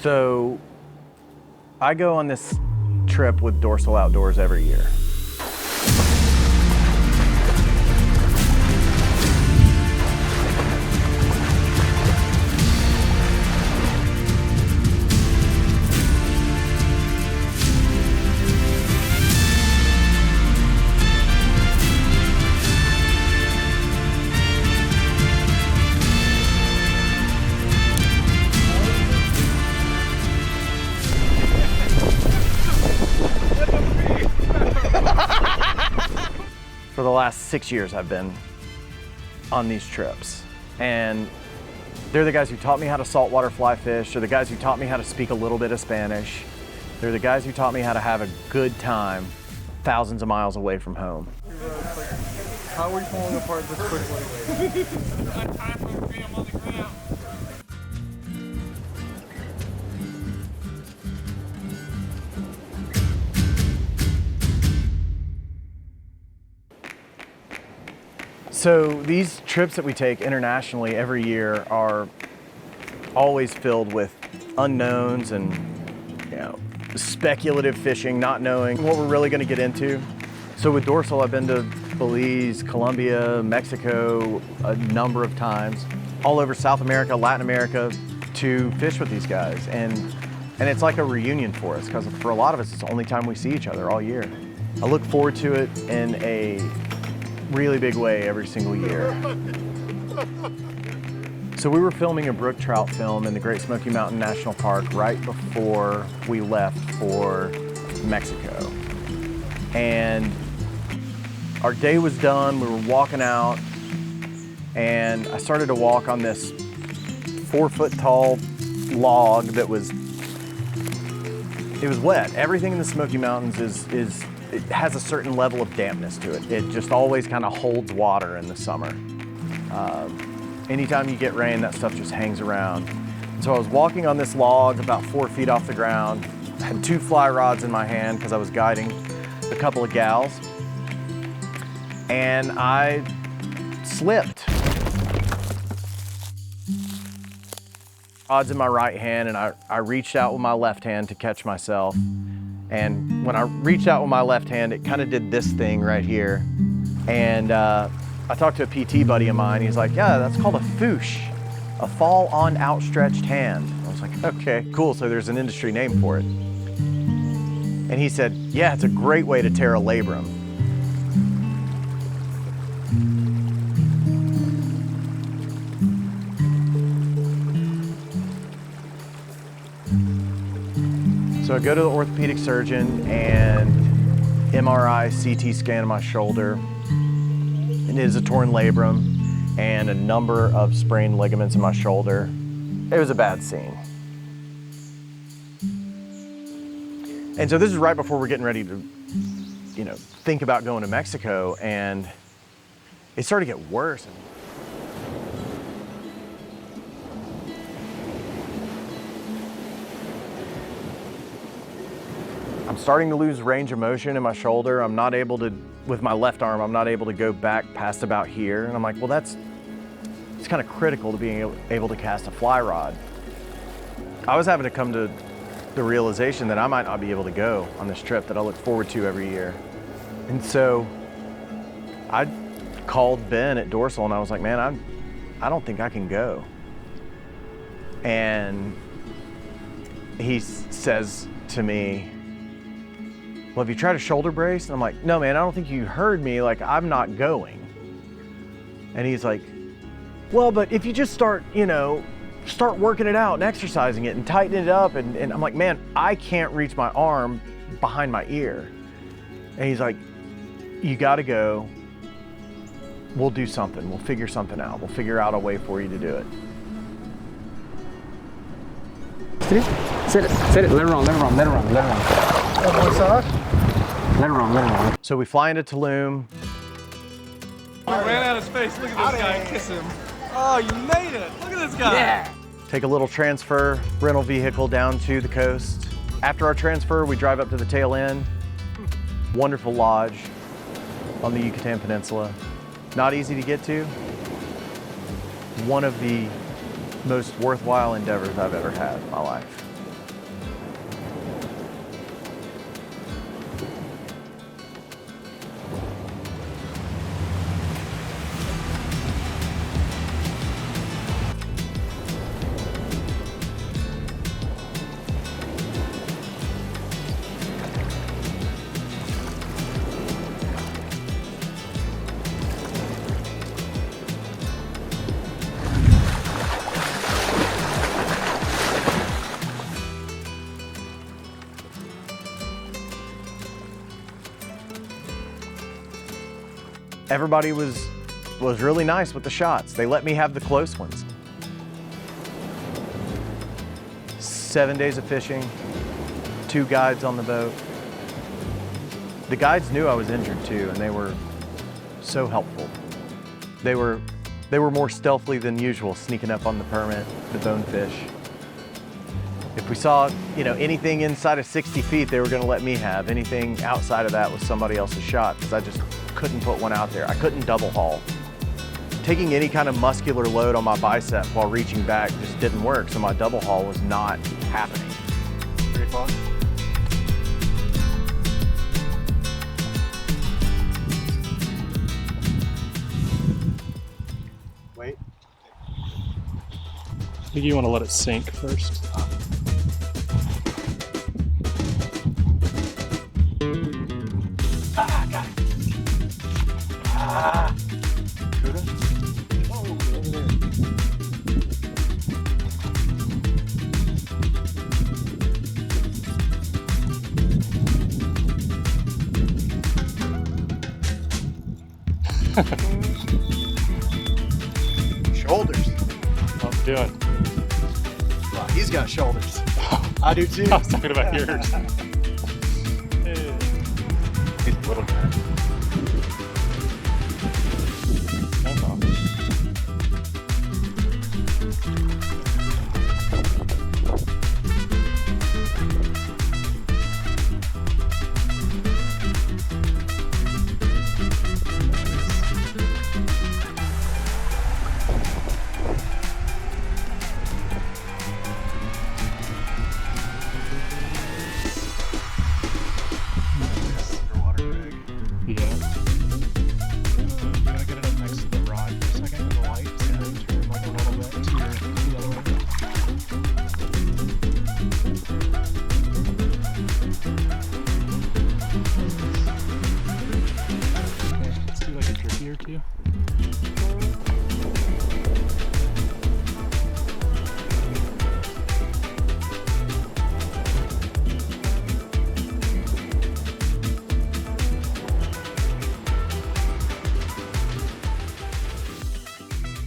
So I go on this trip with Dorsal Outdoors every year. For the last 6 years, I've been on these trips, and they're the guys who taught me how to saltwater fly fish. They're the guys who taught me how to speak a little bit of Spanish. They're the guys who taught me how to have a good time thousands of miles away from home. How are we falling apart this quickly? So these trips that we take internationally every year are always filled with unknowns and, you know, speculative fishing, not knowing what we're really going to get into. So with Dorsal, I've been to Belize, Colombia, Mexico a number of times, all over South America, Latin America, to fish with these guys. And it's like a reunion for us, because for a lot of us, it's the only time we see each other all year. I look forward to it in a really big way every single year. So we were filming a brook trout film in the Great Smoky Mountain National Park right before we left for Mexico. And our day was done, we were walking out, and I started to walk on this 4-foot tall log that was wet. Everything in the Smoky Mountains it has a certain level of dampness to it. It just always kind of holds water in the summer. Anytime you get rain, that stuff just hangs around. And so I was walking on this log about 4 feet off the ground. I had 2 fly rods in my hand because I was guiding a couple of gals. And I slipped. Rods in my right hand, and I reached out with my left hand to catch myself. And when I reached out with my left hand, it kind of did this thing right here. And I talked to a PT buddy of mine. He's like, yeah, that's called a foosh, a fall on outstretched hand. I was like, okay, cool. So there's an industry name for it. And he said, yeah, it's a great way to tear a labrum. So I go to the orthopedic surgeon and MRI, CT scan of my shoulder. It is a torn labrum and a number of sprained ligaments in my shoulder. It was a bad scene. And so this is right before we're getting ready to, think about going to Mexico, and it started to get worse. I'm starting to lose range of motion in my shoulder. I'm not able to, with my left arm, I'm not able to go back past about here. And I'm like, well, it's kind of critical to being able to cast a fly rod. I was having to come to the realization that I might not be able to go on this trip that I look forward to every year. And so I called Ben at Dorsal and I was like, man, I don't think I can go. And he says to me, well, have you tried a shoulder brace? And I'm like, no, man, I don't think you heard me. Like, I'm not going. And he's like, well, but if you just start working it out and exercising it and tightening it up. And I'm like, man, I can't reach my arm behind my ear. And he's like, you got to go. We'll do something. We'll figure something out. We'll figure out a way for you to do it. Sit it, let it run. One side? Let it run. So we fly into Tulum. We ran out of space. Look at this guy. Kiss him. Oh, you made it. Look at this guy. Yeah. Take a little transfer rental vehicle down to the coast. After our transfer, we drive up to the tail end. Wonderful lodge on the Yucatan Peninsula. Not easy to get to. One of the most worthwhile endeavors I've ever had in my life. everybody was really nice with the shots. They let me have the close ones. 7 days of fishing, 2 guides on the boat. The guides knew I was injured too, and they were so helpful. They were more stealthily than usual, sneaking up on the permit, the bonefish. If we saw, anything inside of 60 feet, they were gonna let me have. Anything outside of that was somebody else's shot, because I just couldn't put one out there. I couldn't double haul. Taking any kind of muscular load on my bicep while reaching back just didn't work, so my double haul was not happening. 3 o'clock? Wait. I think you want to let it sink first. Got it. Cuda? Oh, over there. Shoulders. How's it doing? Wow, he's got shoulders. I do too. I was talking about yours. He's a little guy. That's awesome.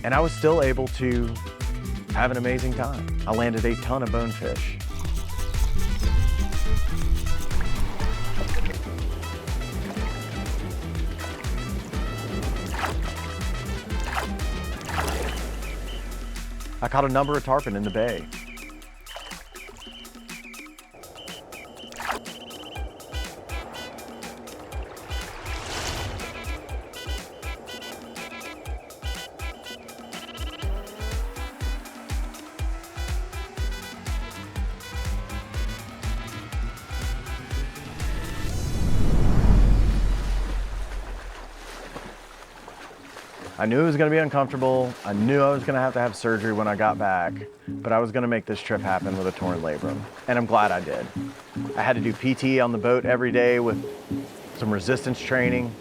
And I was still able to have an amazing time. I landed a ton of bonefish. I caught a number of tarpon in the bay. I knew it was gonna be uncomfortable. I knew I was gonna have to have surgery when I got back, but I was gonna make this trip happen with a torn labrum, and I'm glad I did. I had to do PT on the boat every day with some resistance training,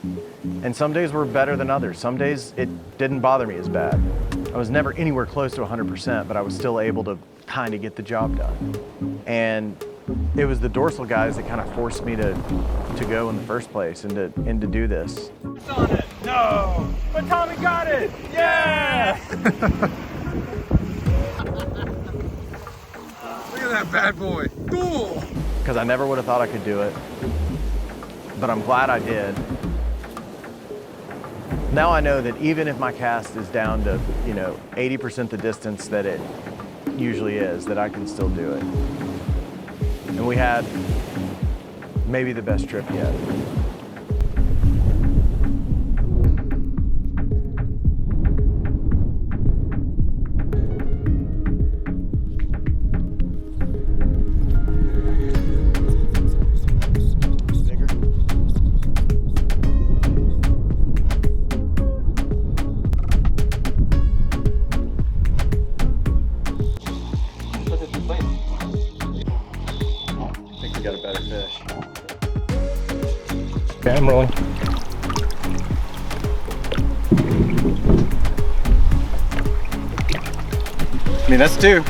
and some days were better than others. Some days it didn't bother me as bad. I was never anywhere close to 100%, but I was still able to kind of get the job done. And it was the Dorsal guys that kind of forced me to go in the first place and to do this. It's on it. No, but Tommy got it. Yeah. Look at that bad boy. Cool. Because I never would have thought I could do it, but I'm glad I did. Now I know that even if my cast is down to 80% the distance that it usually is, that I can still do it. And we had maybe the best trip yet. Got a better fish. Okay, I'm rolling. I mean, that's 2.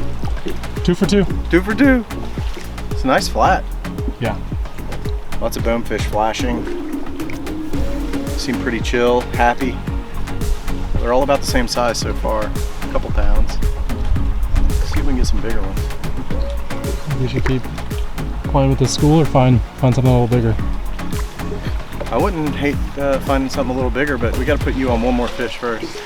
2 for 2. 2 for 2. It's a nice flat. Yeah. Lots of bonefish flashing. seem pretty chill, happy. They're all about the same size so far, a couple pounds. Let's see if we can get some bigger ones. We should keep quiet with the school or find something a little bigger. I wouldn't hate finding something a little bigger, but we got to put you on one more fish first.